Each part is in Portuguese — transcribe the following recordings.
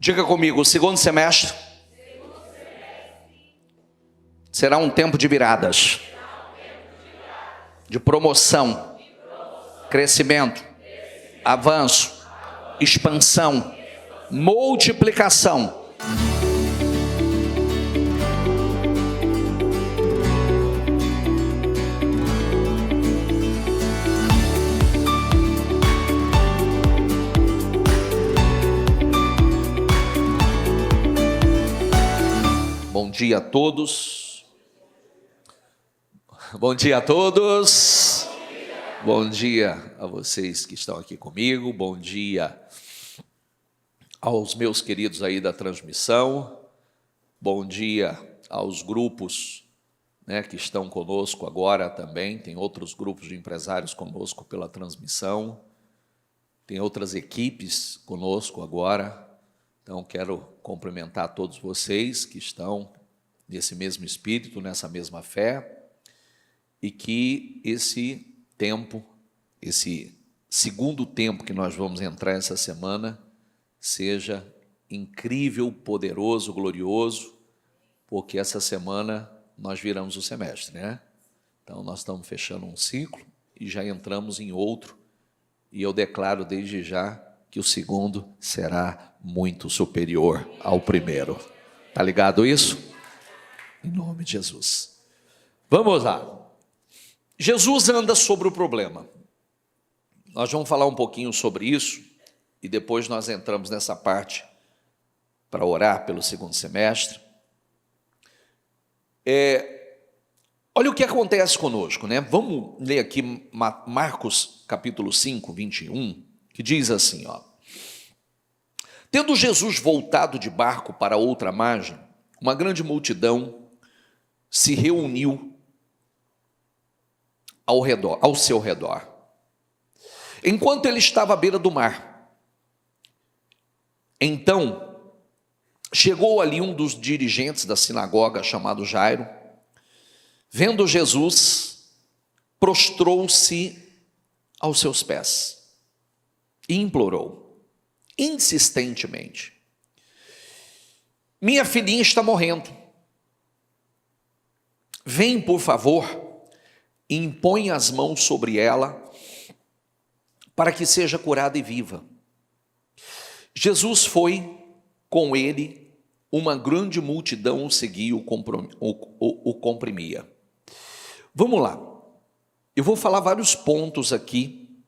Diga comigo, o segundo semestre será um tempo de viradas, de promoção, crescimento, avanço, expansão, multiplicação. Bom dia a todos. Bom dia a todos. Bom dia a vocês que estão aqui comigo. Bom dia aos meus queridos aí da transmissão. Bom dia aos grupos, que estão conosco agora também. Tem outros grupos de empresários conosco pela transmissão. Tem outras equipes conosco agora. Então, quero cumprimentar todos vocês que estão nesse mesmo espírito, nessa mesma fé, e que esse tempo, esse segundo tempo que nós vamos entrar essa semana, seja incrível, poderoso, glorioso, porque essa semana nós viramos o semestre, né? Então, nós estamos fechando um ciclo e já entramos em outro, e eu declaro desde já que o segundo será muito superior ao primeiro. Tá ligado isso? Em nome de Jesus. Vamos lá. Jesus anda sobre o problema. Nós vamos falar um pouquinho sobre isso e depois nós entramos nessa parte para orar pelo segundo semestre. Olha o que acontece conosco, né? Vamos ler aqui Marcos capítulo 5, 21, que diz assim, Tendo Jesus voltado de barco para outra margem, uma grande multidão se reuniu ao seu redor. Enquanto ele estava à beira do mar, então chegou ali um dos dirigentes da sinagoga, chamado Jairo. Vendo Jesus, prostrou-se aos seus pés e implorou insistentemente: minha filhinha está morrendo. Vem, por favor, e impõe as mãos sobre ela, para que seja curada e viva. Jesus foi com ele, uma grande multidão o seguia, o comprimia. Vamos lá, eu vou falar vários pontos aqui,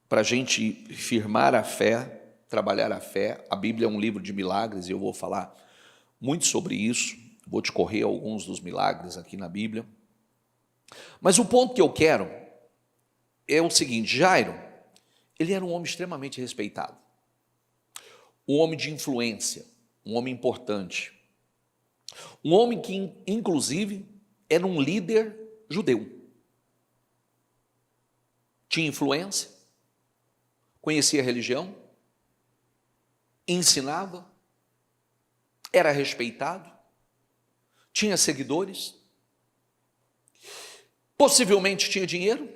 para a gente firmar a fé, trabalhar a fé. A Bíblia é um livro de milagres e eu vou falar muito sobre isso, vou te correr alguns dos milagres aqui na Bíblia. Mas o ponto que eu quero é o seguinte: Jairo, ele era um homem extremamente respeitado, um homem de influência, um homem importante, um homem que inclusive era um líder judeu, tinha influência, conhecia a religião, ensinava, era respeitado, tinha seguidores, possivelmente tinha dinheiro.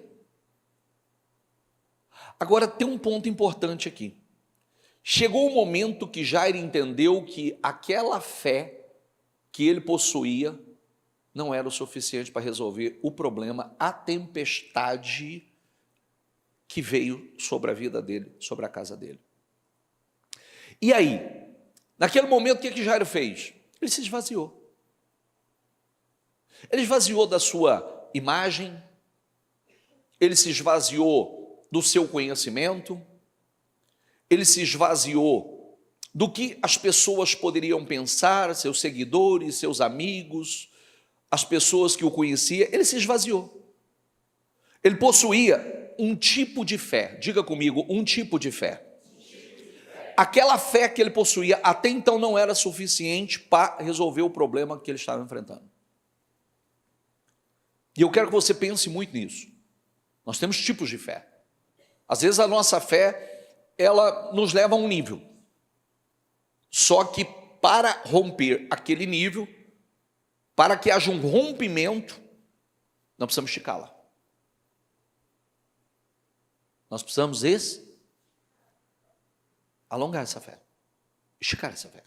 Agora tem um ponto importante aqui. Chegou o momento que Jairo entendeu que aquela fé que ele possuía não era o suficiente para resolver o problema, a tempestade que veio sobre a vida dele, sobre a casa dele. E aí, naquele momento, o que Jairo fez? Ele se esvaziou. Ele esvaziou da sua imagem, ele se esvaziou do seu conhecimento, ele se esvaziou do que as pessoas poderiam pensar, seus seguidores, seus amigos, as pessoas que o conheciam. Ele se esvaziou. Ele possuía um tipo de fé. Diga comigo, um tipo de fé. Aquela fé que ele possuía até então não era suficiente para resolver o problema que ele estava enfrentando. E eu quero que você pense muito nisso. Nós temos tipos de fé. Às vezes a nossa fé, ela nos leva a um nível. Só que para romper aquele nível, para que haja um rompimento, nós precisamos esticá-la. Nós precisamos alongar essa fé. esticar essa fé.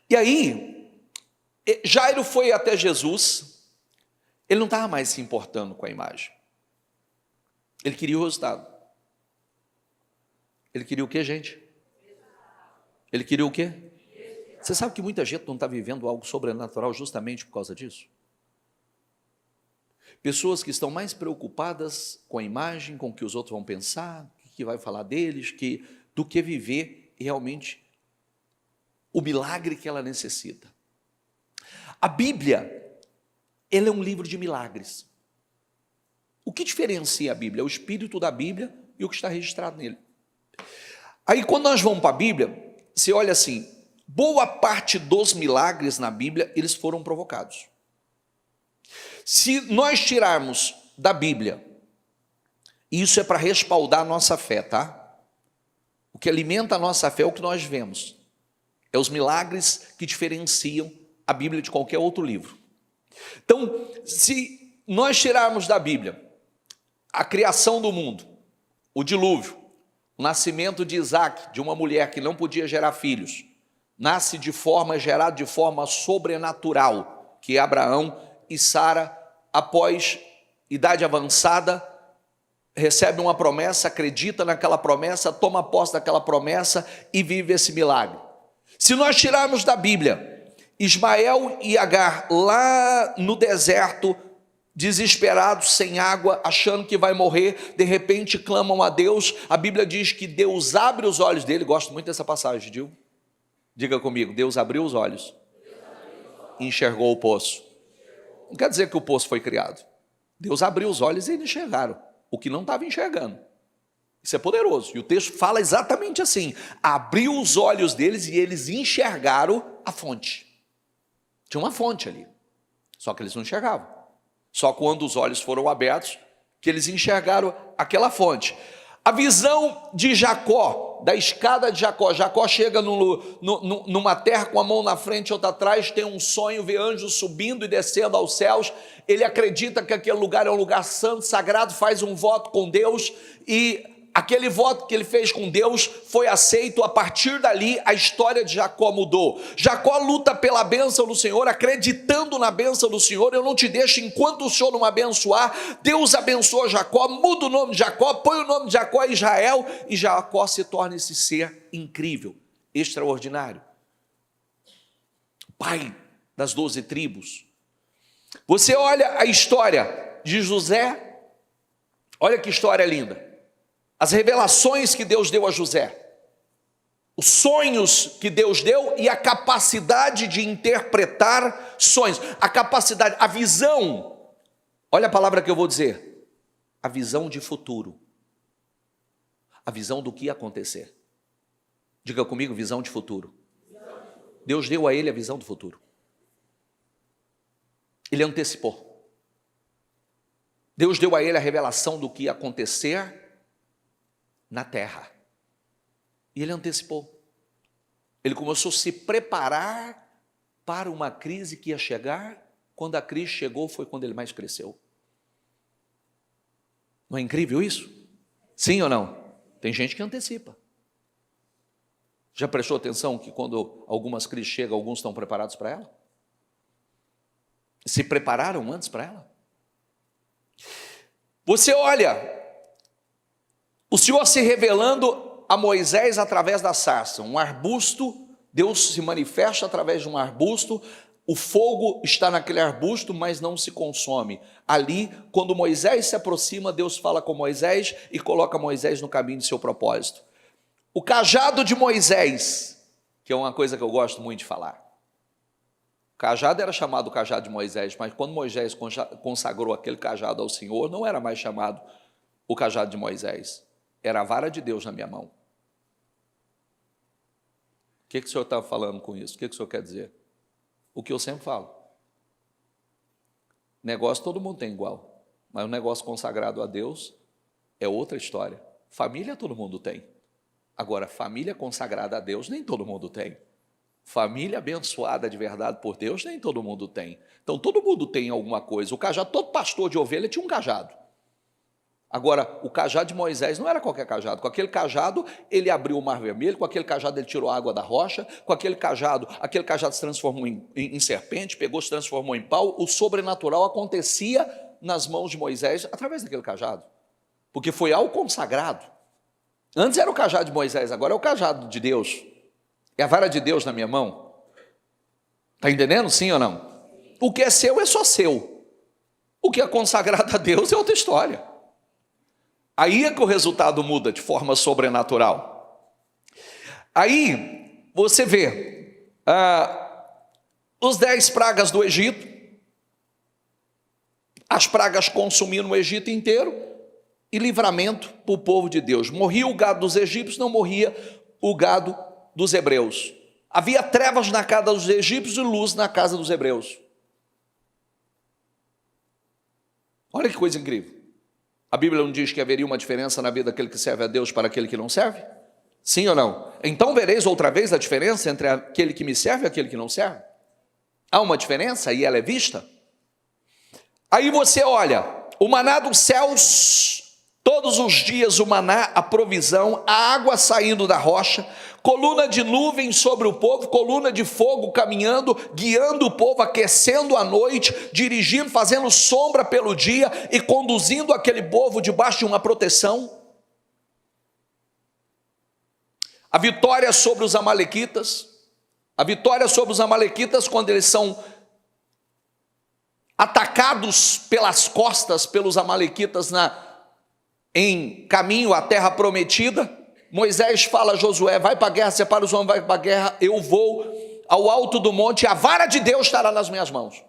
E aí, Jairo foi até Jesus, ele não estava mais se importando com a imagem. Ele queria o resultado. Ele queria o quê, gente? Ele queria o quê? Você sabe que muita gente não está vivendo algo sobrenatural justamente por causa disso? Pessoas que estão mais preocupadas com a imagem, com o que os outros vão pensar, o que vai falar deles, do que viver realmente o milagre que ela necessita. A Bíblia, ela é um livro de milagres. O que diferencia a Bíblia? É o espírito da Bíblia e o que está registrado nele. Aí, quando nós vamos para a Bíblia, você olha assim, boa parte dos milagres na Bíblia, eles foram provocados. Se nós tirarmos da Bíblia, isso é para respaldar a nossa fé, tá? O que alimenta a nossa fé é o que nós vemos. É os milagres que diferenciam a Bíblia de qualquer outro livro. Então, se nós tirarmos da Bíblia a criação do mundo, o dilúvio, o nascimento de Isaac, de uma mulher que não podia gerar filhos, nasce gerado de forma sobrenatural, que é Abraão e Sara, após idade avançada, recebe uma promessa, acredita naquela promessa, toma posse daquela promessa e vive esse milagre. Se nós tirarmos da Bíblia Ismael e Agar lá no deserto, desesperados, sem água, achando que vai morrer, de repente clamam a Deus, a Bíblia diz que Deus abre os olhos dele, gosto muito dessa passagem, Gil. Diga comigo, Deus abriu os olhos e enxergou o poço. Não quer dizer que o poço foi criado. Deus abriu os olhos e eles enxergaram o que não estava enxergando. Isso é poderoso. E o texto fala exatamente assim, abriu os olhos deles e eles enxergaram a fonte. Tinha uma fonte ali, só que eles não enxergavam. Só quando os olhos foram abertos que eles enxergaram aquela fonte. A visão de Jacó, da escada de Jacó. Jacó chega numa terra com a mão na frente e outra atrás, tem um sonho, vê anjos subindo e descendo aos céus. Ele acredita que aquele lugar é um lugar santo, sagrado, faz um voto com Deus e aquele voto que ele fez com Deus foi aceito. A partir dali, a história de Jacó mudou. Jacó luta pela bênção do Senhor, acreditando na bênção do Senhor. Eu não te deixo enquanto o Senhor não abençoar. Deus abençoa Jacó, muda o nome de Jacó, põe o nome de Jacó em Israel, e Jacó se torna esse ser incrível, extraordinário. Pai das 12 tribos. Você olha a história de José, olha que história linda. As revelações que Deus deu a José, os sonhos que Deus deu e a capacidade de interpretar sonhos, a capacidade, a visão, olha a palavra que eu vou dizer, a visão de futuro, a visão do que ia acontecer. Diga comigo, visão de futuro. Deus deu a ele a visão do futuro. Ele antecipou. Deus deu a ele a revelação do que ia acontecer na terra. E ele antecipou. Ele começou a se preparar para uma crise que ia chegar. Quando a crise chegou, foi quando ele mais cresceu. Não é incrível isso? Sim ou não? Tem gente que antecipa. Já prestou atenção que quando algumas crises chegam, alguns estão preparados para ela? Se prepararam antes para ela? Você olha o Senhor se revelando a Moisés através da sarça, um arbusto, Deus se manifesta através de um arbusto, o fogo está naquele arbusto, mas não se consome. Ali, quando Moisés se aproxima, Deus fala com Moisés e coloca Moisés no caminho de seu propósito. O cajado de Moisés, que é uma coisa que eu gosto muito de falar. O cajado era chamado cajado de Moisés, mas quando Moisés consagrou aquele cajado ao Senhor, não era mais chamado o cajado de Moisés. Era a vara de Deus na minha mão. O que o senhor está falando com isso? O que o senhor quer dizer? O que eu sempre falo. Negócio todo mundo tem igual, mas um negócio consagrado a Deus é outra história. Família todo mundo tem. Agora, família consagrada a Deus nem todo mundo tem. Família abençoada de verdade por Deus nem todo mundo tem. Então todo mundo tem alguma coisa. O cajado, todo pastor de ovelha tinha um cajado. Agora, o cajado de Moisés não era qualquer cajado. Com aquele cajado, ele abriu o mar vermelho, com aquele cajado ele tirou a água da rocha, com aquele cajado se transformou em serpente, se transformou em pau. O sobrenatural acontecia nas mãos de Moisés através daquele cajado, porque foi algo consagrado. Antes era o cajado de Moisés, agora é o cajado de Deus. É a vara de Deus na minha mão. Está entendendo, sim ou não? O que é seu é só seu. O que é consagrado a Deus é outra história. Aí é que o resultado muda de forma sobrenatural. Aí você vê os 10 pragas do Egito. As pragas consumiram o Egito inteiro e livramento para o povo de Deus. Morria o gado dos egípcios, não morria o gado dos hebreus. Havia trevas na casa dos egípcios e luz na casa dos hebreus. Olha que coisa incrível. A Bíblia não diz que haveria uma diferença na vida daquele que serve a Deus para aquele que não serve? Sim ou não? Então vereis outra vez a diferença entre aquele que me serve e aquele que não serve? Há uma diferença e ela é vista? Aí você olha, o maná dos céus, todos os dias o maná, a provisão, a água saindo da rocha, coluna de nuvem sobre o povo, coluna de fogo caminhando, guiando o povo, aquecendo a noite, dirigindo, fazendo sombra pelo dia e conduzindo aquele povo debaixo de uma proteção. A vitória sobre os amalequitas, quando eles são atacados pelas costas pelos amalequitas em caminho à terra prometida. Moisés fala a Josué, vai para a guerra, separa os homens, vai para a guerra, eu vou ao alto do monte, a vara de Deus estará nas minhas mãos.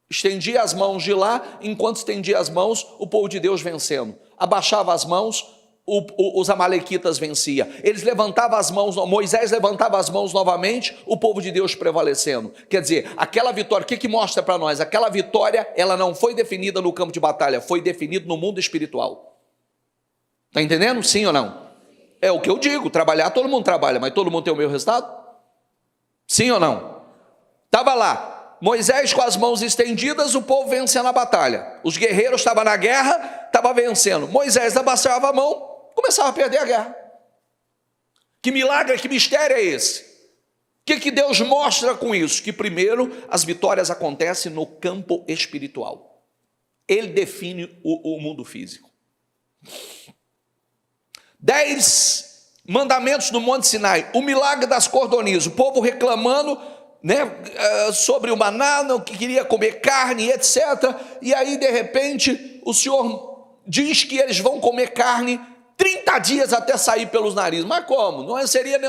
Estendia as mãos de lá, enquanto estendia as mãos, o povo de Deus vencendo. Abaixava as mãos, os amalequitas venciam. Eles levantavam as mãos, Moisés levantava as mãos novamente, o povo de Deus prevalecendo. Quer dizer, aquela vitória, o que mostra para nós? Aquela vitória, ela não foi definida no campo de batalha, foi definida no mundo espiritual. Está entendendo? Sim ou não? É o que eu digo, trabalhar, todo mundo trabalha, mas todo mundo tem o mesmo resultado? Sim ou não? Estava lá, Moisés com as mãos estendidas, o povo vencendo a batalha. Os guerreiros estavam na guerra, estavam vencendo. Moisés abaixava a mão, começava a perder a guerra. Que milagre, que mistério é esse? O que Deus mostra com isso? Que primeiro, as vitórias acontecem no campo espiritual. Ele define o mundo físico. 10 mandamentos no Monte Sinai, o milagre das cordonizas, o povo reclamando, sobre o maná, não queria comer carne, etc. E aí, de repente, o Senhor diz que eles vão comer carne 30 dias até sair pelos narizes. Mas como? Não seria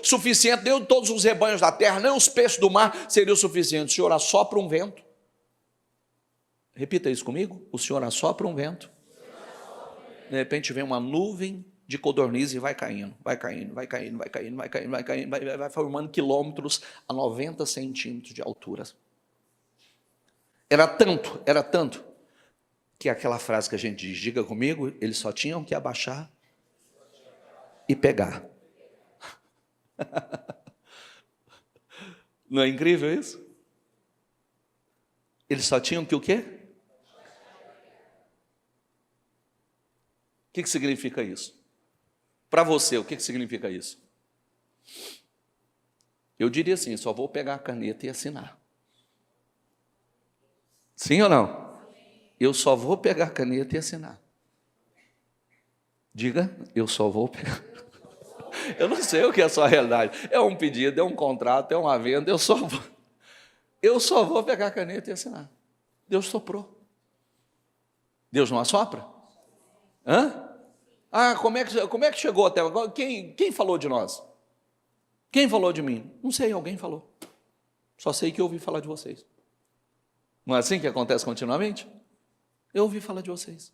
suficiente, nem todos os rebanhos da terra, nem os peixes do mar seriam suficientes. O Senhor assopra um vento. Repita isso comigo. O Senhor assopra um vento. De repente vem uma nuvem de codorniz e vai caindo, vai formando quilômetros a 90 centímetros de altura. Era tanto, que aquela frase que a gente diz, diga comigo, eles só tinham que abaixar e pegar. Não é incrível isso? Eles só tinham que o quê? O que significa isso? Para você, o que significa isso? Eu diria assim, só vou pegar a caneta e assinar. Sim ou não? Eu só vou pegar a caneta e assinar. Diga, eu só vou pegar. Eu não sei o que é a sua realidade. É um pedido, é um contrato, é uma venda, eu só vou pegar a caneta e assinar. Deus soprou. Deus não assopra? Hã? Como é que chegou até agora? Quem falou de nós? Quem falou de mim? Não sei, alguém falou. Só sei que eu ouvi falar de vocês. Não é assim que acontece continuamente? Eu ouvi falar de vocês.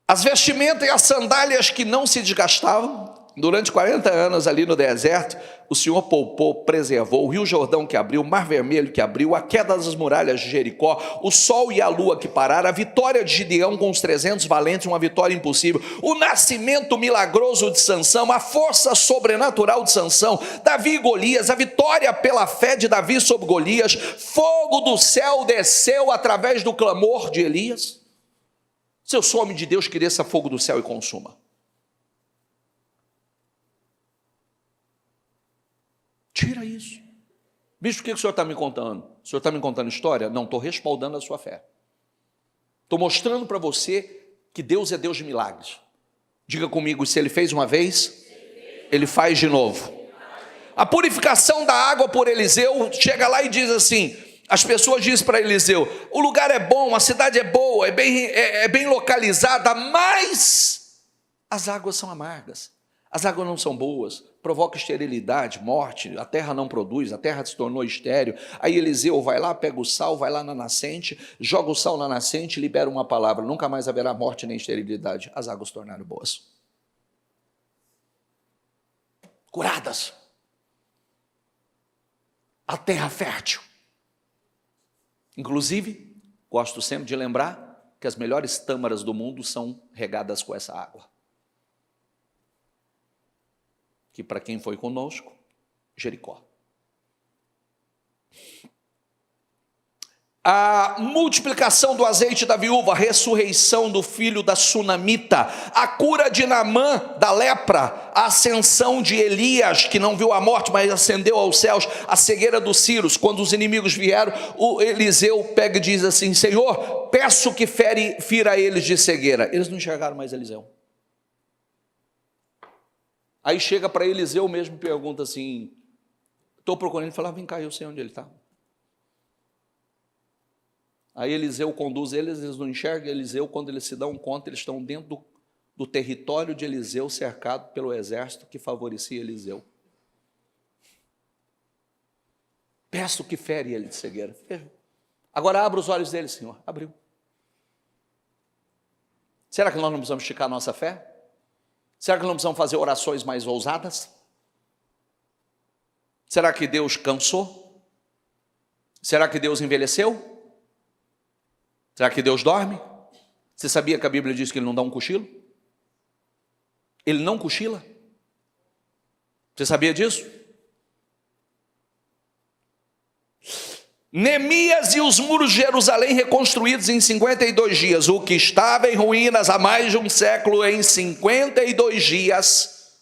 As vestimentas e as sandálias que não se desgastavam, Durante 40 anos ali no deserto, o Senhor poupou, preservou o Rio Jordão que abriu, o Mar Vermelho que abriu, a queda das muralhas de Jericó, o sol e a lua que pararam, a vitória de Gideão com os 300 valentes, uma vitória impossível, o nascimento milagroso de Sansão, a força sobrenatural de Sansão, Davi e Golias, a vitória pela fé de Davi sobre Golias, fogo do céu desceu através do clamor de Elias. Se eu sou homem de Deus, que desça fogo do céu e consuma. Tira isso. Bicho, o que o senhor está me contando? O senhor está me contando história? Não, estou respaldando a sua fé. Estou mostrando para você que Deus é Deus de milagres. Diga comigo, se Ele fez uma vez, Ele faz de novo. A purificação da água por Eliseu, chega lá e diz assim, as pessoas dizem para Eliseu, o lugar é bom, a cidade é boa, é bem localizada, mas as águas são amargas. As águas não são boas, provoca esterilidade, morte, a terra não produz, a terra se tornou estéril. Aí Eliseu vai lá, pega o sal, vai lá na nascente, joga o sal na nascente, libera uma palavra, nunca mais haverá morte nem esterilidade. As águas se tornaram boas. Curadas. A terra fértil. Inclusive, gosto sempre de lembrar que as melhores tâmaras do mundo são regadas com essa água. Que para quem foi conosco, Jericó. A multiplicação do azeite da viúva, a ressurreição do filho da sunamita, a cura de Naamã da lepra, a ascensão de Elias, que não viu a morte, mas ascendeu aos céus, a cegueira dos Círios, quando os inimigos vieram, o Eliseu pega e diz assim, Senhor, peço que fira eles de cegueira. Eles não enxergaram mais Eliseu. Aí chega para Eliseu mesmo e pergunta assim, estou procurando, ele fala, vem cá, eu sei onde ele está. Aí Eliseu conduz eles não enxergam Eliseu, quando eles se dão conta, eles estão dentro do território de Eliseu, cercado pelo exército que favorecia Eliseu. Peço que fere ele de cegueira. Agora abra os olhos dele, Senhor. Abriu. Será que nós não precisamos esticar nossa fé? Será que não precisamos fazer orações mais ousadas? Será que Deus cansou? Será que Deus envelheceu? Será que Deus dorme? Você sabia que a Bíblia diz que Ele não dá um cochilo? Ele não cochila? Você sabia disso? Neemias e os muros de Jerusalém reconstruídos em 52 dias. O que estava em ruínas há mais de um século, em 52 dias,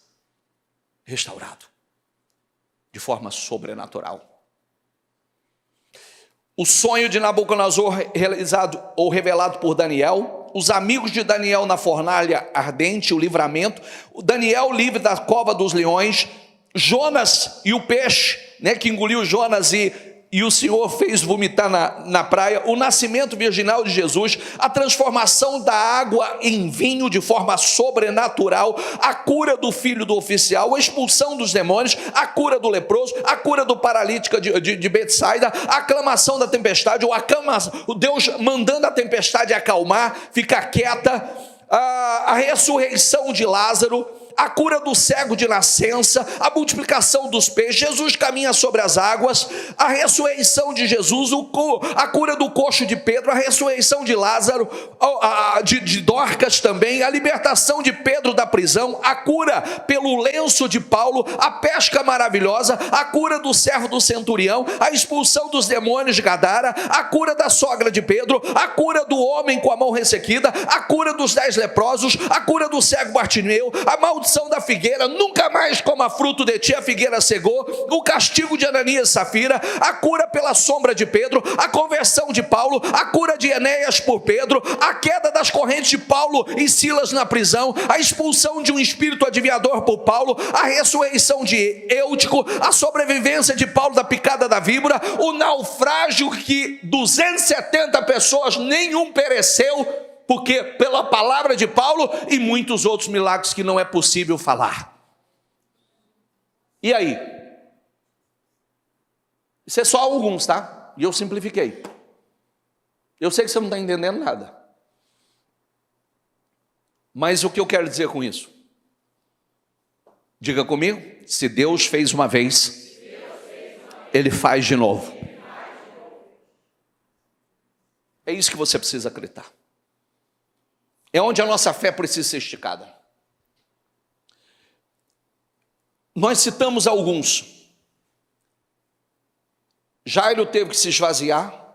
restaurado. De forma sobrenatural. O sonho de Nabucodonosor realizado ou revelado por Daniel. Os amigos de Daniel na fornalha ardente, o livramento. O Daniel livre da cova dos leões. Jonas e o peixe, que engoliu Jonas e o Senhor fez vomitar na praia, o nascimento virginal de Jesus, a transformação da água em vinho de forma sobrenatural, a cura do filho do oficial, a expulsão dos demônios, a cura do leproso, a cura do paralítico de Betsaida, a aclamação da tempestade, o Deus mandando a tempestade acalmar, ficar quieta, a ressurreição de Lázaro, a cura do cego de nascença, a multiplicação dos peixes, Jesus caminha sobre as águas, a ressurreição de Jesus, a cura do coxo de Pedro, a ressurreição de Lázaro, de Dorcas também, a libertação de Pedro da prisão, a cura pelo lenço de Paulo, a pesca maravilhosa, a cura do servo do centurião, a expulsão dos demônios de Gadara, a cura da sogra de Pedro, a cura do homem com a mão ressequida, a cura dos 10 leprosos, a cura do cego Bartimeu, a maldição da figueira, nunca mais coma fruto de ti, a figueira cegou, o castigo de Ananias e Safira, a cura pela sombra de Pedro, a conversão de Paulo, a cura de Enéas por Pedro, a queda das correntes de Paulo e Silas na prisão, a expulsão de um espírito adivinhador por Paulo, a ressurreição de Eutico, a sobrevivência de Paulo da picada da víbora, o naufrágio que 270 pessoas, nenhum pereceu, porque pela palavra de Paulo e muitos outros milagres que não é possível falar. E aí? Isso é só alguns, tá? E eu simplifiquei. Eu sei que você não está entendendo nada. Mas o que eu quero dizer com isso? Diga comigo, se Deus fez uma vez, Ele faz de novo. É isso que você precisa acreditar. É onde a nossa fé precisa ser esticada. Nós citamos alguns. Jairo teve que se esvaziar.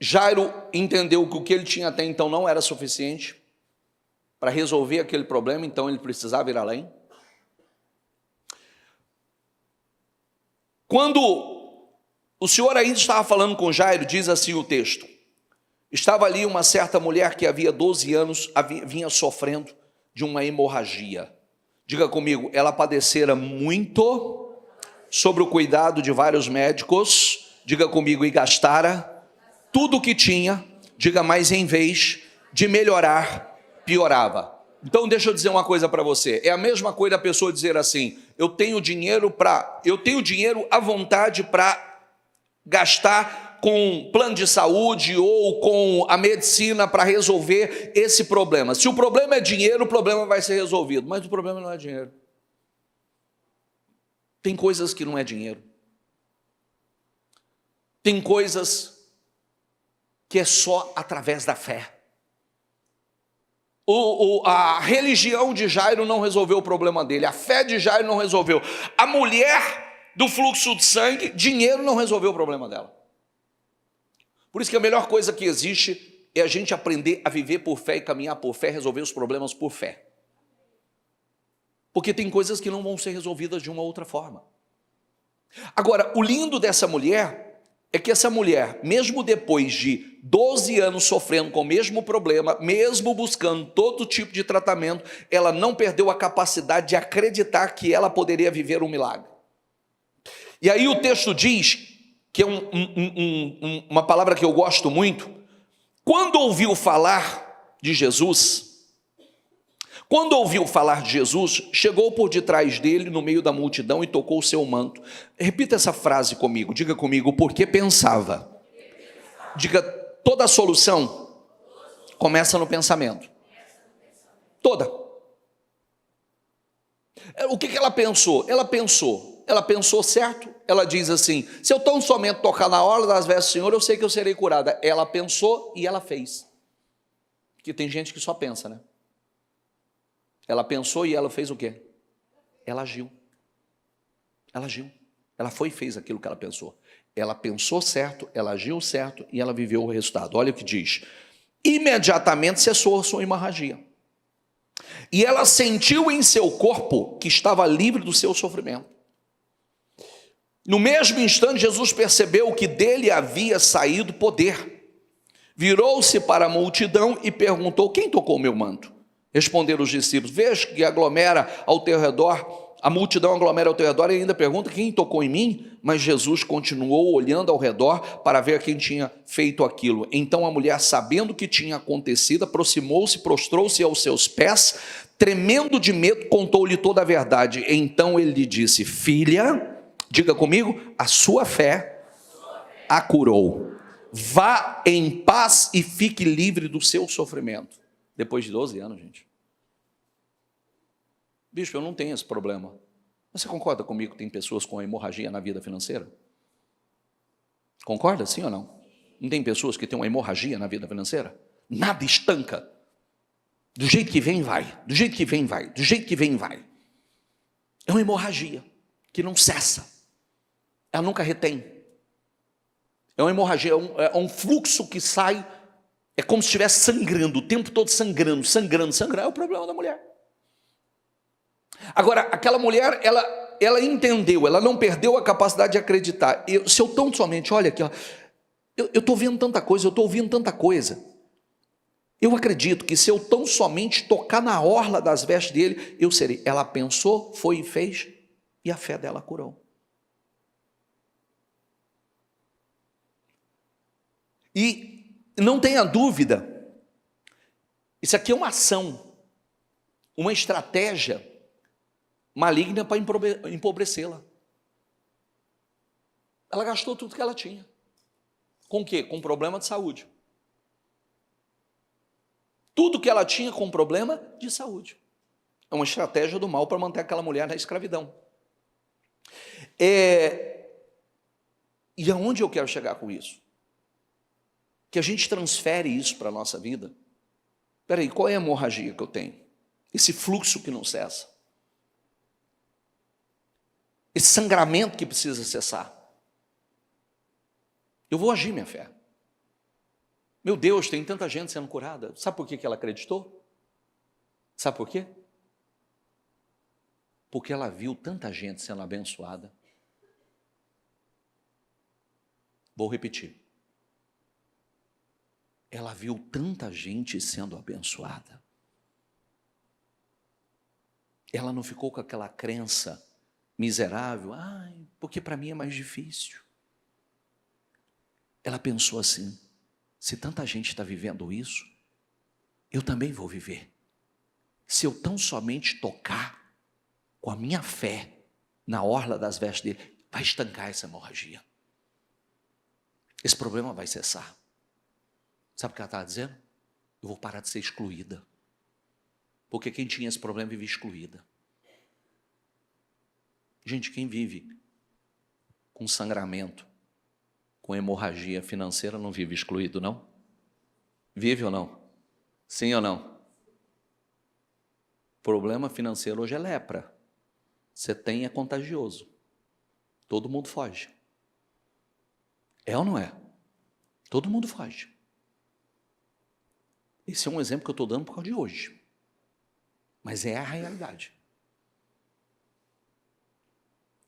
Jairo entendeu que o que ele tinha até então não era suficiente para resolver aquele problema, então ele precisava ir além. Quando o Senhor ainda estava falando com Jairo, diz assim o texto: estava ali uma certa mulher que havia 12 anos vinha sofrendo de uma hemorragia. Diga comigo, ela padecera muito sobre o cuidado de vários médicos. Diga comigo, e gastara tudo o que tinha. Diga, mas em vez de melhorar, piorava. Então deixa eu dizer uma coisa para você. É a mesma coisa a pessoa dizer assim: eu tenho dinheiro à vontade para gastar com plano de saúde ou com a medicina para resolver esse problema. Se o problema é dinheiro, o problema vai ser resolvido. Mas o problema não é dinheiro. Tem coisas que não é dinheiro. Tem coisas que é só através da fé. A religião de Jairo não resolveu o problema dele. A fé de Jairo não resolveu. A mulher do fluxo de sangue, dinheiro não resolveu o problema dela. Por isso que a melhor coisa que existe é a gente aprender a viver por fé e caminhar por fé, resolver os problemas por fé. Porque tem coisas que não vão ser resolvidas de uma outra forma. Agora, o lindo dessa mulher é que essa mulher, mesmo depois de 12 anos sofrendo com o mesmo problema, mesmo buscando todo tipo de tratamento, ela não perdeu a capacidade de acreditar que ela poderia viver um milagre. E aí o texto diz, que é uma palavra que eu gosto muito, quando ouviu falar de Jesus, chegou por detrás dele, no meio da multidão, e tocou o seu manto. Repita essa frase comigo, diga comigo, porque pensava. Diga, toda a solução começa no pensamento. Toda. O que ela pensou? Ela pensou certo. Ela diz assim: se eu tão somente tocar na orla das vestes do Senhor, eu sei que eu serei curada. Ela pensou e ela fez. Porque tem gente que só pensa, né? Ela pensou e ela fez o quê? Ela agiu. Ela foi e fez aquilo que ela pensou. Ela pensou certo, ela agiu certo e ela viveu o resultado. Olha o que diz: imediatamente cessou a sua hemorragia. E ela sentiu em seu corpo que estava livre do seu sofrimento. No mesmo instante, Jesus percebeu que dele havia saído poder. Virou-se para a multidão e perguntou: quem tocou o meu manto? Responderam os discípulos: veja que aglomera ao teu redor, a multidão aglomera ao teu redor, e ainda pergunta: quem tocou em mim? Mas Jesus continuou olhando ao redor para ver quem tinha feito aquilo. Então a mulher, sabendo o que tinha acontecido, aproximou-se, prostrou-se aos seus pés, tremendo de medo, contou-lhe toda a verdade. Então ele lhe disse: filha, diga comigo, a sua fé a curou. Vá em paz e fique livre do seu sofrimento. Depois de 12 anos, gente. Bicho, eu não tenho esse problema. Você concorda comigo que tem pessoas com hemorragia na vida financeira? Concorda, sim ou não? Não tem pessoas que têm uma hemorragia na vida financeira? Nada estanca. Do jeito que vem, vai. Do jeito que vem, vai. Do jeito que vem, vai. É uma hemorragia que não cessa. Ela nunca retém. É uma hemorragia, é um fluxo que sai, é como se estivesse sangrando, o tempo todo sangrando. É o problema da mulher. Agora, aquela mulher, ela entendeu, ela não perdeu a capacidade de acreditar. Se eu tão somente, olha aqui, ó, eu estou vendo tanta coisa, eu estou ouvindo tanta coisa. Eu acredito que se eu tão somente tocar na orla das vestes dele, eu serei. Ela pensou, foi e fez, e a fé dela curou. E não tenha dúvida, isso aqui é uma ação, uma estratégia maligna para empobrecê-la. Ela gastou tudo que ela tinha. Com o quê? Com problema de saúde. Tudo que ela tinha com problema de saúde. É uma estratégia do mal para manter aquela mulher na escravidão. E aonde eu quero chegar com isso? Que a gente transfere isso para a nossa vida. Espera aí, qual é a hemorragia que eu tenho? Esse fluxo que não cessa. Esse sangramento que precisa cessar. Eu vou agir, minha fé. Meu Deus, tem tanta gente sendo curada. Sabe por que ela acreditou? Sabe por quê? Porque ela viu tanta gente sendo abençoada. Vou repetir. Ela viu tanta gente sendo abençoada. Ela não ficou com aquela crença miserável, porque para mim é mais difícil. Ela pensou assim, se tanta gente está vivendo isso, eu também vou viver. Se eu tão somente tocar com a minha fé na orla das vestes dele, vai estancar essa hemorragia. Esse problema vai cessar. Sabe o que ela estava dizendo? Eu vou parar de ser excluída. Porque quem tinha esse problema vivia excluída. Gente, quem vive com sangramento, com hemorragia financeira, não vive excluído, não? Vive ou não? Sim ou não? Problema financeiro hoje é lepra. Você tem, é contagioso. Todo mundo foge. É ou não é? Todo mundo foge. Esse é um exemplo que eu estou dando por causa de hoje. Mas é a realidade.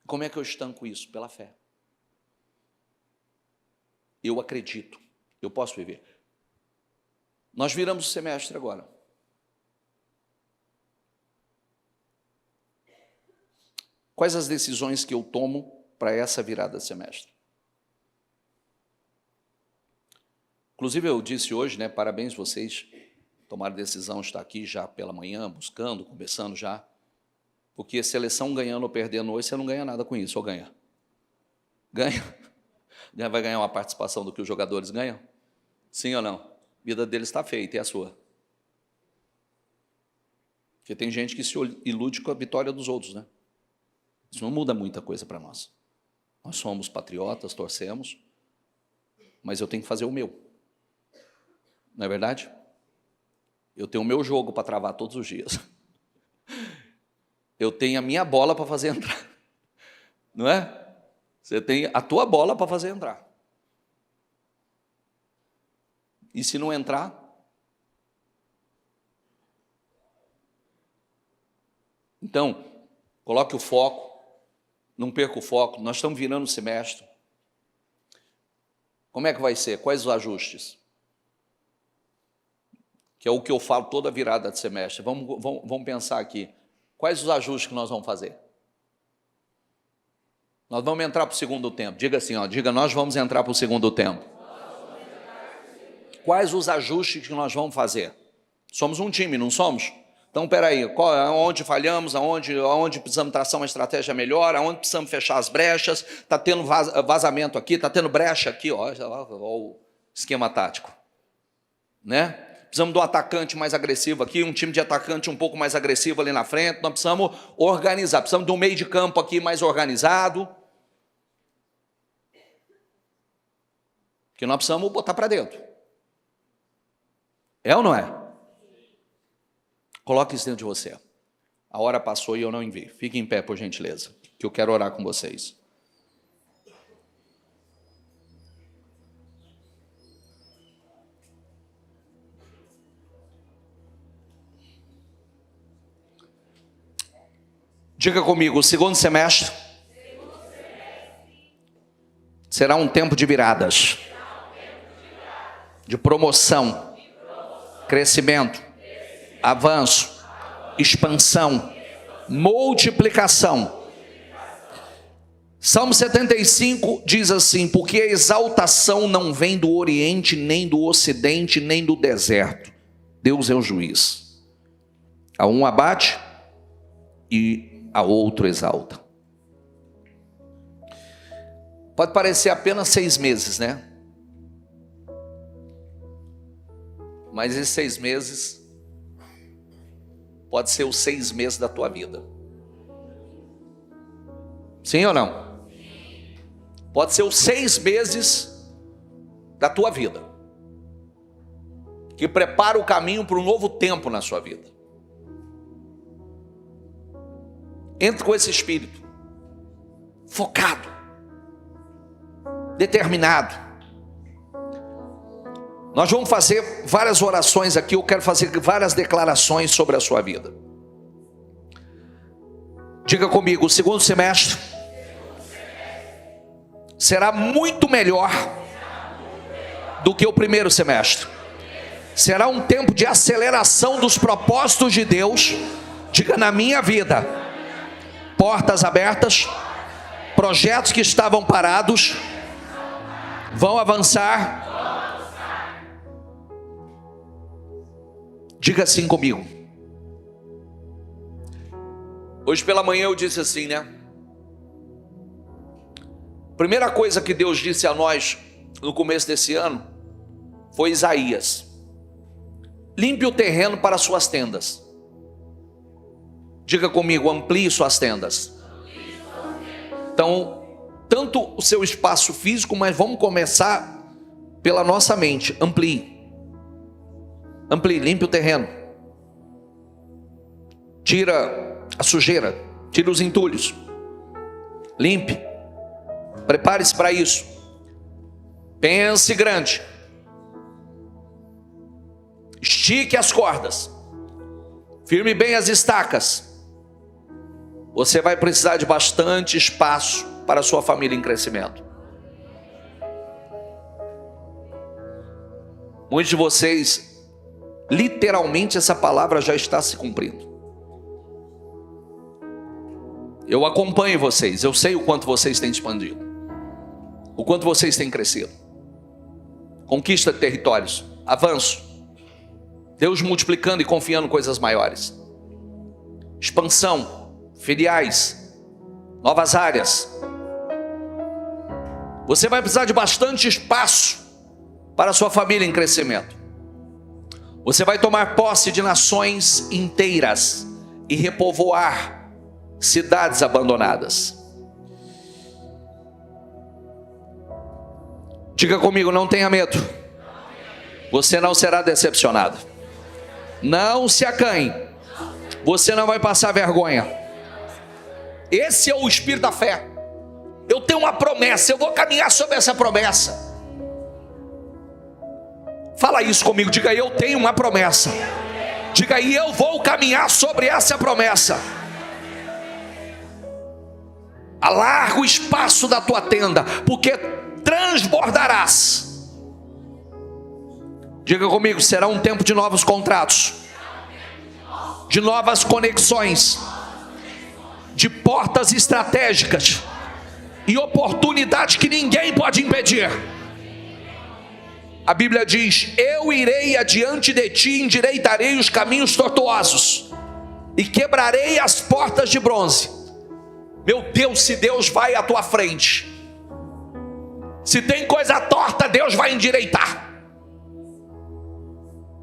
Como é que eu estanco isso? Pela fé. Eu acredito. Eu posso viver. Nós viramos o semestre agora. Quais as decisões que eu tomo para essa virada de semestre? Inclusive eu disse hoje, parabéns vocês, tomaram decisão de estar aqui já pela manhã, buscando, conversando já, porque seleção ganhando ou perdendo hoje, você não ganha nada com isso, ou ganha? Ganha? Já vai ganhar uma participação do que os jogadores ganham? Sim ou não? A vida deles está feita, e a sua? Porque tem gente que se ilude com a vitória dos outros, né? Isso não muda muita coisa para nós. Nós somos patriotas, torcemos, mas eu tenho que fazer o meu. Não é verdade? Eu tenho o meu jogo para travar todos os dias. Eu tenho a minha bola para fazer entrar. Não é? Você tem a tua bola para fazer entrar. E se não entrar? Então, coloque o foco, não perca o foco. Nós estamos virando o semestre. Como é que vai ser? Quais os ajustes? Que é o que eu falo toda virada de semestre. Vamos pensar aqui. Quais os ajustes que nós vamos fazer? Nós vamos entrar para o segundo tempo. Diga assim, diga, nós vamos entrar para o segundo tempo. Quais os ajustes que nós vamos fazer? Somos um time, não somos? Então, espera aí, onde falhamos, aonde precisamos traçar uma estratégia melhor, aonde precisamos fechar as brechas, está tendo vazamento aqui, está tendo brecha aqui, olha o esquema tático. Né? Precisamos de um atacante mais agressivo aqui, um time de atacante um pouco mais agressivo ali na frente, nós precisamos organizar, precisamos de um meio de campo aqui mais organizado, que nós precisamos botar para dentro. É ou não é? Coloque isso dentro de você. A hora passou e eu não envio. Fique em pé, por gentileza, que eu quero orar com vocês. Diga comigo, o segundo semestre será um tempo de viradas, de promoção, crescimento, avanço, expansão, multiplicação. Salmo 75 diz assim: porque a exaltação não vem do Oriente, nem do Ocidente, nem do deserto. Deus é o juiz. A um abate e a outro exalta. Pode parecer apenas 6 meses, né? Mas esses 6 meses pode ser os 6 meses da tua vida. Sim ou não? Pode ser os 6 meses da tua vida, que prepara o caminho para um novo tempo na sua vida. Entre com esse espírito, focado, determinado. Nós vamos fazer várias orações aqui, eu quero fazer várias declarações sobre a sua vida. Diga comigo, o segundo semestre será muito melhor do que o primeiro semestre. Será um tempo de aceleração dos propósitos de Deus. Diga, na minha vida, portas abertas, projetos que estavam parados vão avançar. Diga assim comigo. Hoje pela manhã eu disse assim, né? Primeira coisa que Deus disse a nós no começo desse ano foi Isaías: limpe o terreno para suas tendas. Diga comigo, amplie suas tendas. Então, tanto o seu espaço físico, mas vamos começar pela nossa mente. Amplie, limpe o terreno. Tira a sujeira, tira os entulhos. Limpe. Prepare-se para isso. Pense grande. Estique as cordas. Firme bem as estacas. Você vai precisar de bastante espaço para a sua família em crescimento. Muitos de vocês, literalmente essa palavra já está se cumprindo. Eu acompanho vocês, eu sei o quanto vocês têm expandido, o quanto vocês têm crescido. Conquista de territórios, avanço, Deus multiplicando e confiando coisas maiores. Expansão, filiais, novas áreas. Você vai precisar de bastante espaço para a sua família em crescimento. Você vai tomar posse de nações inteiras e repovoar cidades abandonadas. Diga comigo, não tenha medo. Você não será decepcionado. Não se acanhe. Você não vai passar vergonha. Esse é o espírito da fé. Eu tenho uma promessa, eu vou caminhar sobre essa promessa. Fala isso comigo, diga aí, eu tenho uma promessa. Diga aí, eu vou caminhar sobre essa promessa. Alarga o espaço da tua tenda, porque transbordarás. Diga comigo, será um tempo de novos contratos, de novas conexões, de portas estratégicas e oportunidades que ninguém pode impedir. A Bíblia diz: eu irei adiante de ti, endireitarei os caminhos tortuosos e quebrarei as portas de bronze. Meu Deus, se Deus vai à tua frente, se tem coisa torta, Deus vai endireitar.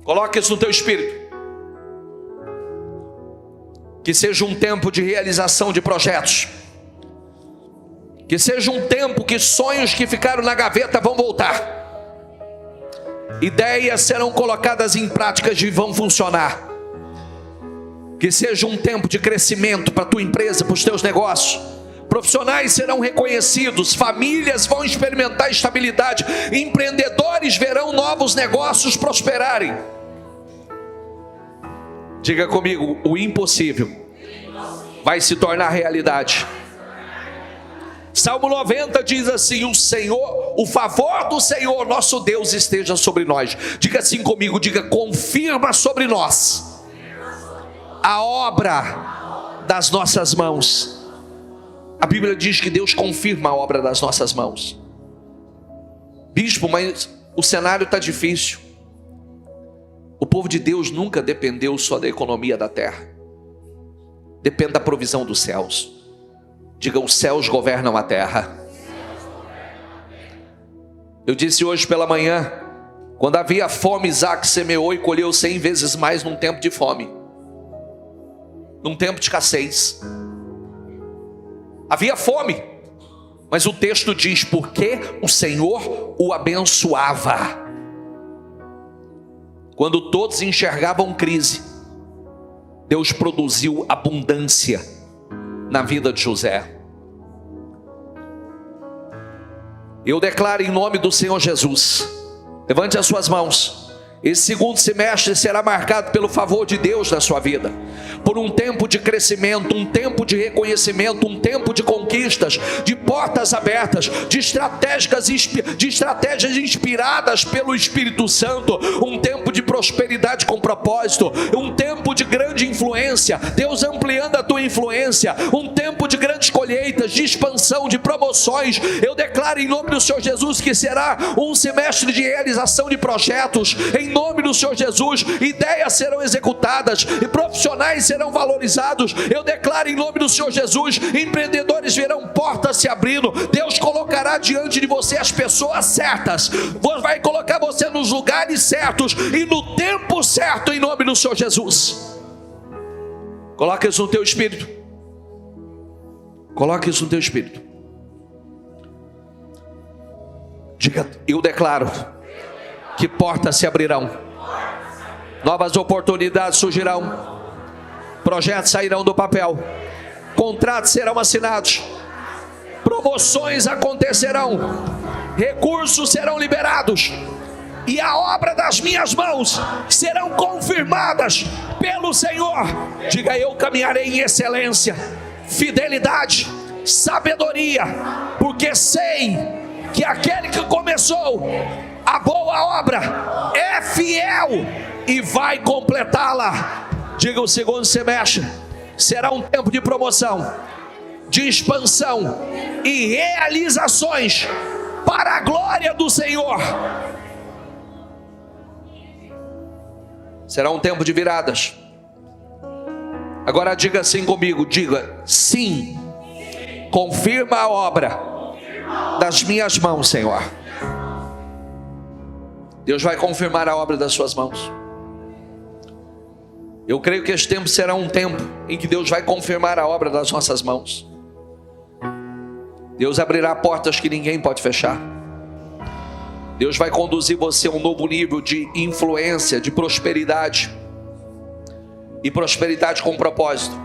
Coloque isso no teu espírito. Que seja um tempo de realização de projetos. Que seja um tempo que sonhos que ficaram na gaveta vão voltar. Ideias serão colocadas em práticas e vão funcionar. Que seja um tempo de crescimento para a tua empresa, para os teus negócios. Profissionais serão reconhecidos, famílias vão experimentar estabilidade, empreendedores verão novos negócios prosperarem. Diga comigo, o impossível vai se tornar realidade. Salmo 90 diz assim: o Senhor, o favor do Senhor nosso Deus esteja sobre nós. Diga assim comigo, diga: confirma sobre nós a obra das nossas mãos. A Bíblia diz que Deus confirma a obra das nossas mãos. Bispo, mas o cenário está difícil. O povo de Deus nunca dependeu só da economia da terra. Depende da provisão dos céus. Diga: os céus governam a terra. Eu disse hoje pela manhã, quando havia fome, Isaac semeou e colheu 100 vezes mais num tempo de fome. num tempo de escassez. Havia fome, mas o texto diz, porque o Senhor o abençoava. Quando todos enxergavam crise, Deus produziu abundância na vida de José. Eu declaro em nome do Senhor Jesus, levante as suas mãos. Esse segundo semestre será marcado pelo favor de Deus na sua vida, por um tempo de crescimento, um tempo de reconhecimento, um tempo de conquistas, de portas abertas, de estratégias inspiradas pelo Espírito Santo, um tempo de prosperidade com propósito, um tempo de grande influência, Deus ampliando a tua influência, um tempo de grandes colheitas, de expansão, de promoções. Eu declaro em nome do Senhor Jesus que será um semestre de realização de projetos, em nome do Senhor Jesus. Ideias serão executadas e profissionais serão valorizados. Eu declaro em nome do Senhor Jesus, empreendedores verão portas se abrindo. Deus colocará diante de você as pessoas certas, vai colocar você nos lugares certos e no tempo certo, em nome do Senhor Jesus. Coloque isso no teu espírito. Coloque isso no teu espírito. Diga, eu declaro que portas se abrirão, novas oportunidades surgirão, projetos sairão do papel, contratos serão assinados, promoções acontecerão, recursos serão liberados, e a obra das minhas mãos serão confirmadas pelo Senhor. Diga, eu caminharei em excelência, fidelidade, sabedoria, porque sei que aquele que começou a boa obra é fiel e vai completá-la. Diga, o segundo semestre será um tempo de promoção, de expansão e realizações para a glória do Senhor. Será um tempo de viradas. Agora diga assim comigo, diga, sim, confirma a obra das minhas mãos, Senhor. Deus vai confirmar a obra das suas mãos. Eu creio que este tempo será um tempo em que Deus vai confirmar a obra das nossas mãos. Deus abrirá portas que ninguém pode fechar. Deus vai conduzir você a um novo nível de influência, de prosperidade. E prosperidade com propósito.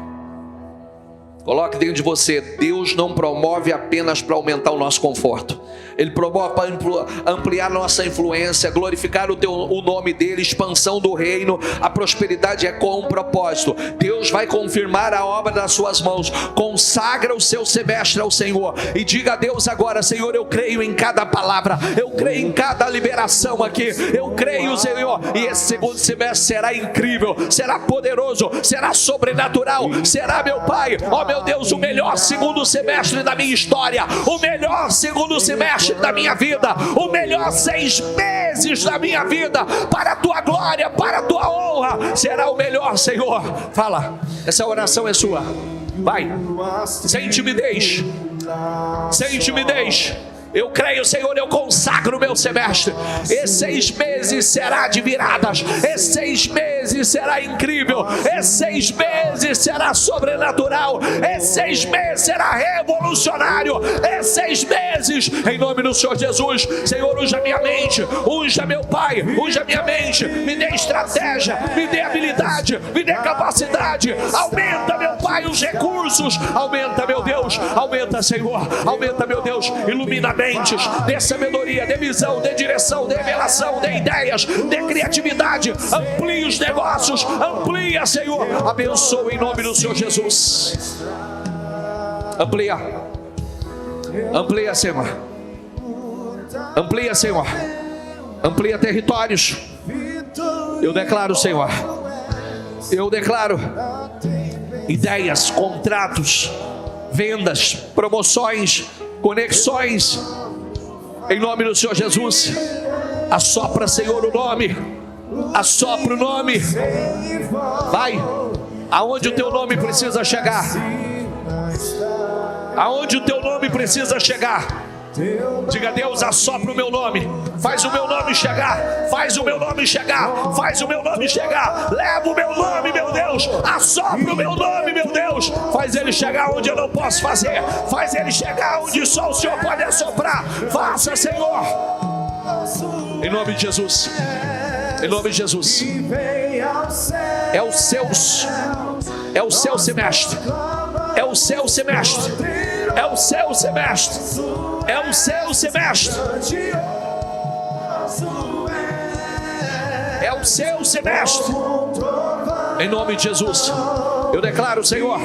Coloque dentro de você, Deus não promove apenas para aumentar o nosso conforto. Ele promove para ampliar nossa influência, glorificar o nome dele, expansão do reino. A prosperidade é com um propósito. Deus vai confirmar a obra das suas mãos. Consagra o seu semestre ao Senhor e diga a Deus agora, Senhor, eu creio em cada palavra, eu creio em cada liberação aqui, eu creio, Senhor, e esse segundo semestre será incrível, será poderoso, será sobrenatural, será, meu Pai, ó meu Deus, o melhor segundo semestre da minha história, o melhor segundo semestre da minha vida, o melhor 6 meses da minha vida, para a tua glória, para a tua honra, será o melhor, Senhor. Fala, essa oração é sua, vai, sem timidez, sem timidez. Eu creio, Senhor, eu consagro o meu semestre. Esses 6 meses será de viradas. Esses 6 meses será incrível. Esses 6 meses será sobrenatural. Esses 6 meses será revolucionário. Esses 6 meses, em nome do Senhor Jesus, Senhor, unja minha mente, unja meu Pai, unja minha mente, me dê estratégia, me dê habilidade, me dê capacidade. Aumenta, meu Pai, os recursos. Aumenta, meu Deus, aumenta, Senhor, aumenta, meu Deus, ilumina mentes, dê sabedoria, dê visão, dê direção, dê revelação, dê ideias, dê criatividade, amplie os negócios, amplia, Senhor, abençoa em nome do Senhor Jesus. Amplia, amplia, Senhor, amplia, Senhor, amplia territórios. Eu declaro, Senhor, eu declaro ideias, contratos, vendas, promoções, conexões, em nome do Senhor Jesus. Assopra, Senhor, o nome, assopra o nome, vai, aonde o teu nome precisa chegar, aonde o teu nome precisa chegar, Diga: Deus, assopra o meu nome, faz o meu nome chegar, faz o meu nome chegar, faz o meu nome chegar, leva o meu nome, meu Deus, assopra o meu nome, meu Deus, faz ele chegar onde eu não posso fazer, faz ele chegar onde só o Senhor pode assoprar. Faça, Senhor, em nome de Jesus, em nome de Jesus. É o seu semestre, é o seu semestre, é o seu semestre, é o seu semestre, é o seu semestre, em nome de Jesus. Eu declaro, Senhor,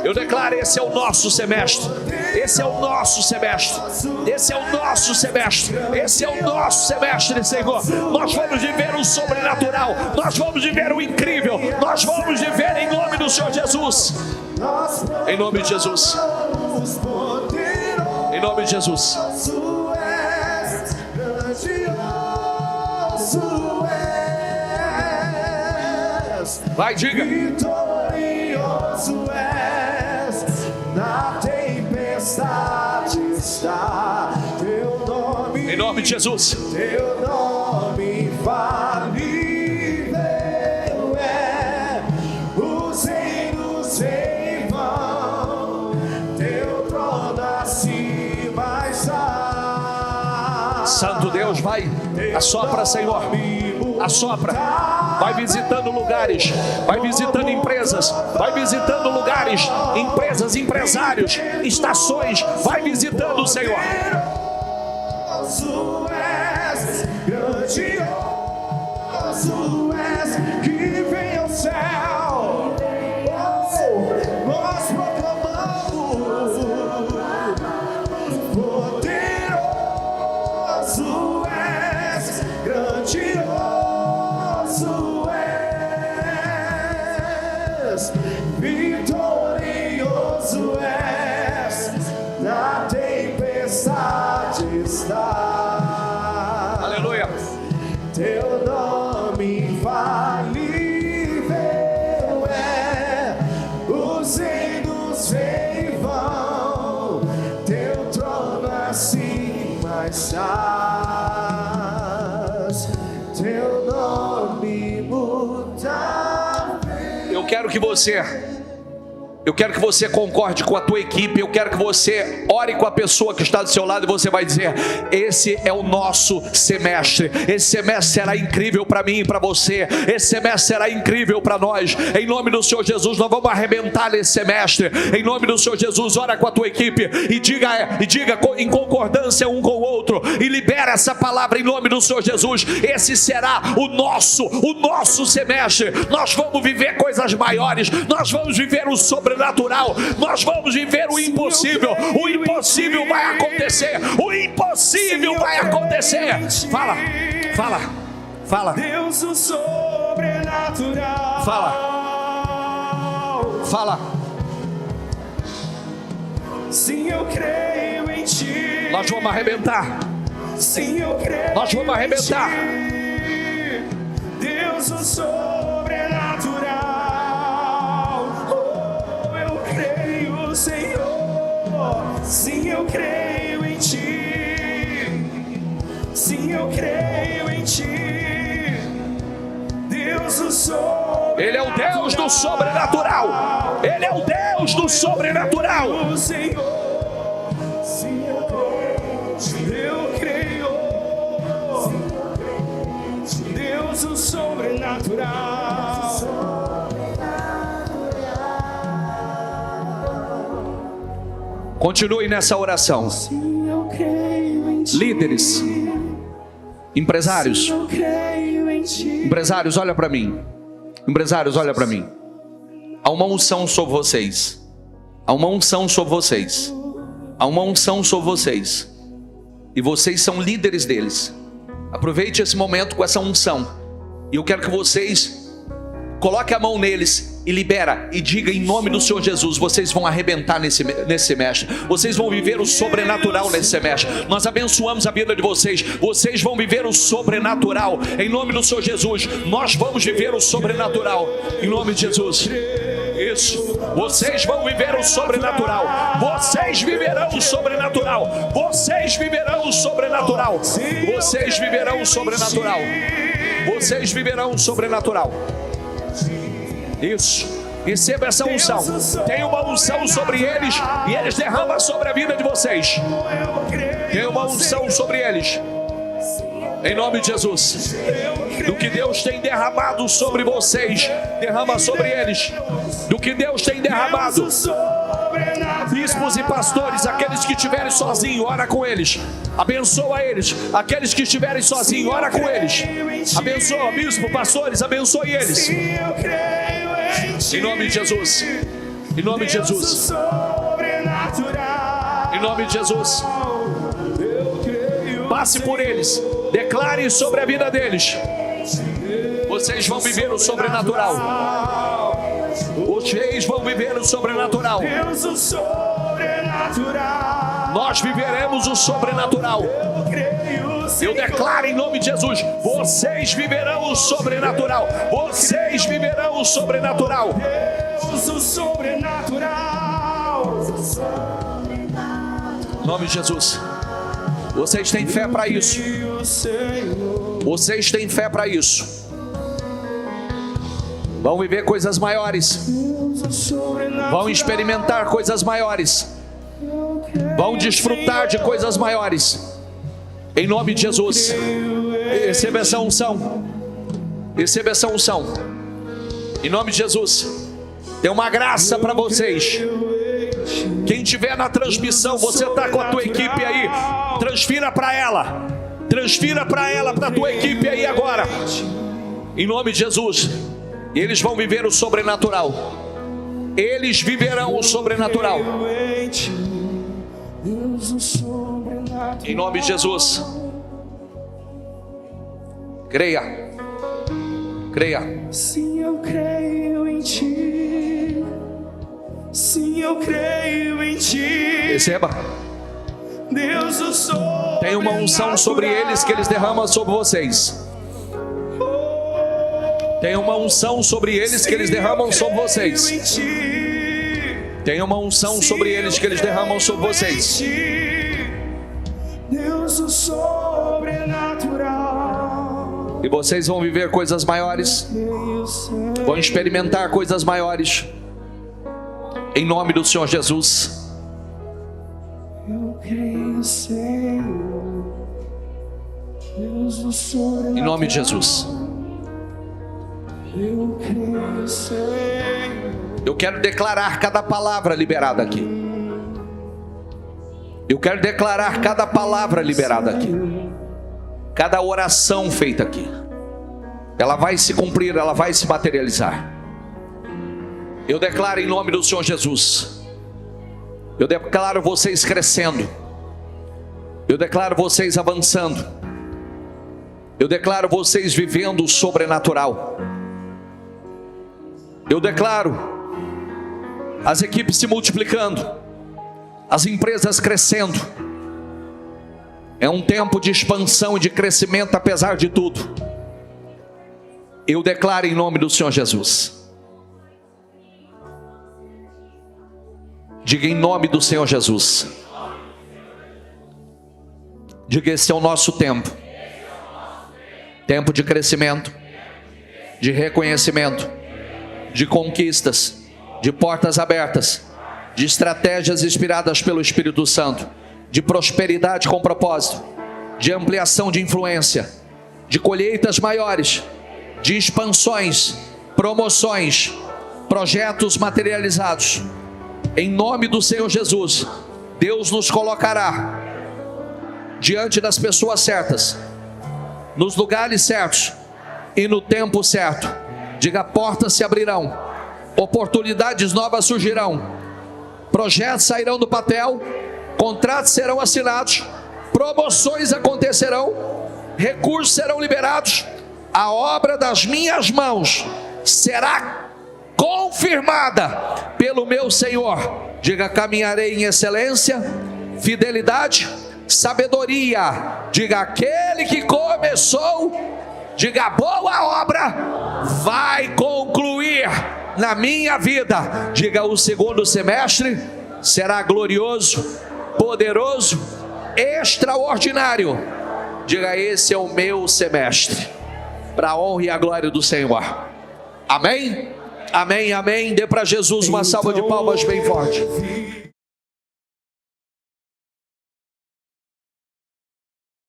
eu declaro: esse é o nosso semestre, esse é o nosso semestre, esse é o nosso semestre, esse é o nosso semestre, Senhor. Nós vamos viver o sobrenatural, nós vamos viver o incrível, nós vamos viver em nome do Senhor Jesus, em nome de Jesus, em nome de Jesus. Vai, diga. Vitorioso és, na tempestade está teu nome. Em nome de Jesus. Teu nome infalível é, os reinos em vão, teu trono acima está. Santo Deus, vai, assopra, Senhor, assopra. Vai visitando lugares, vai visitando empresas, vai visitando lugares, empresas, empresários, estações, vai visitando, Senhor. Grandioso és, grandioso és, que vem ao céu. Nós proclamamos, poderoso és, grandioso. Vitorioso és, na tempestade está. Aleluia. Teu nome infalível é, os reinos em vão, teu trono acima estás, teu nome mutável. Eu quero que você concorde com a tua equipe. Eu quero que você ore com a pessoa que está do seu lado e você vai dizer: esse é o nosso semestre. Esse semestre será incrível para mim e para você. Esse semestre será incrível para nós. Em nome do Senhor Jesus, nós vamos arrebentar nesse semestre. Em nome do Senhor Jesus, ora com a tua equipe e diga em concordância um com o outro e libera essa palavra em nome do Senhor Jesus. Esse será o nosso semestre. Nós vamos viver coisas maiores. Nós vamos viver o sobrenatural. Nós vamos viver o impossível. O impossível vai acontecer. O impossível vai acontecer. Fala, fala, fala. Deus o sobrenatural. Fala, fala. Sim, eu creio em ti. Nós vamos arrebentar. Sim, eu creio. Nós vamos arrebentar. Deus o sobrenatural. Senhor, sim, eu creio em ti. Sim, eu creio em ti. Deus o sobrenatural. Ele é o Deus do sobrenatural. Ele é o Deus do sobrenatural. Senhor, sim, eu creio. Deus o sobrenatural. Continue nessa oração. Líderes, empresários, olha para mim. Empresários, olha para mim. Há uma unção sobre vocês. Há uma unção sobre vocês. Há uma unção sobre vocês. E vocês são líderes deles. Aproveite esse momento com essa unção. E eu quero que vocês coloquem a mão neles e libera e diga em nome do Senhor Jesus: vocês vão arrebentar nesse semestre. Vocês vão viver o sobrenatural nesse semestre. Nós abençoamos a vida de vocês. Vocês vão viver o sobrenatural. Em nome do Senhor Jesus, nós vamos viver o sobrenatural. Em nome de Jesus. Isso. Vocês vão viver o sobrenatural. Vocês viverão o sobrenatural. Vocês viverão o sobrenatural. Vocês viverão o sobrenatural. Vocês viverão o sobrenatural. Isso. Receba essa unção. Tem uma unção sobre eles e eles derramam sobre a vida de vocês. Tem uma unção sobre eles. Em nome de Jesus. Do que Deus tem derramado sobre vocês, derrama sobre eles. Do que Deus tem derramado. Bispos e pastores, aqueles que estiverem sozinhos, ora com eles. Abençoa eles. Aqueles que estiverem sozinhos, ora com eles. Abençoa, bispo, pastores, abençoe eles. Em nome de Jesus. Em nome de Jesus. Em nome de Jesus. Passe por eles. Declare sobre a vida deles. Vocês vão viver o sobrenatural. Vocês vão viver o sobrenatural. Nós viveremos o sobrenatural. Eu declaro em nome de Jesus: vocês viverão o sobrenatural. Vocês viverão o sobrenatural. Em nome de Jesus. Vocês têm fé para isso. Vocês têm fé para isso. Vão viver coisas maiores. Vão experimentar coisas maiores. Vão desfrutar de coisas maiores. Em nome de Jesus. Receba essa unção. Receba essa unção. Em nome de Jesus. Tem uma graça para vocês. Quem estiver na transmissão, você está com a tua equipe aí, transfira para ela. Transfira para ela, para a tua equipe aí agora. Em nome de Jesus. Eles vão viver o sobrenatural. Eles viverão o sobrenatural. Em nome de Jesus. Creia. Creia. Sim, eu creio em ti. Sim, eu creio em ti. Receba. Deus, o sobrenatural. Tem uma unção sobre eles que eles derramam sobre vocês. Tem uma unção sobre eles que eles derramam sobre vocês. Tem uma unção sobre eles que eles derramam sobre vocês. Deus, o sobrenatural. E vocês vão viver coisas maiores. Vão experimentar coisas maiores. Em nome do Senhor Jesus. Eu creio, Senhor. Deus, o sobrenatural. Em nome de Jesus. Eu creio, Senhor. Eu quero declarar cada palavra liberada aqui. Eu quero declarar cada palavra liberada aqui. Cada oração feita aqui. Ela vai se cumprir, ela vai se materializar. Eu declaro em nome do Senhor Jesus. Eu declaro vocês crescendo. Eu declaro vocês avançando. Eu declaro vocês vivendo o sobrenatural. Eu declaro as equipes se multiplicando, as empresas crescendo. É um tempo de expansão e de crescimento apesar de tudo. Eu declaro em nome do Senhor Jesus. Diga em nome do Senhor Jesus. Diga: esse é o nosso tempo. Tempo de crescimento, de reconhecimento, de conquistas, de portas abertas, de estratégias inspiradas pelo Espírito Santo, de prosperidade com propósito, de ampliação de influência, de colheitas maiores, de expansões, promoções, projetos materializados. Em nome do Senhor Jesus, Deus nos colocará diante das pessoas certas, nos lugares certos e no tempo certo. Diga: portas se abrirão, oportunidades novas surgirão, projetos sairão do papel, contratos serão assinados, promoções acontecerão, recursos serão liberados, a obra das minhas mãos será confirmada pelo meu Senhor. Diga: caminharei em excelência, fidelidade, sabedoria. Diga: aquele que começou, diga, boa obra, vai concluir. na minha vida. Diga: o segundo semestre será glorioso, poderoso, extraordinário. Diga: esse é o meu semestre, para a honra e a glória do Senhor. Amém? Amém, amém. Dê para Jesus uma salva de palmas bem forte.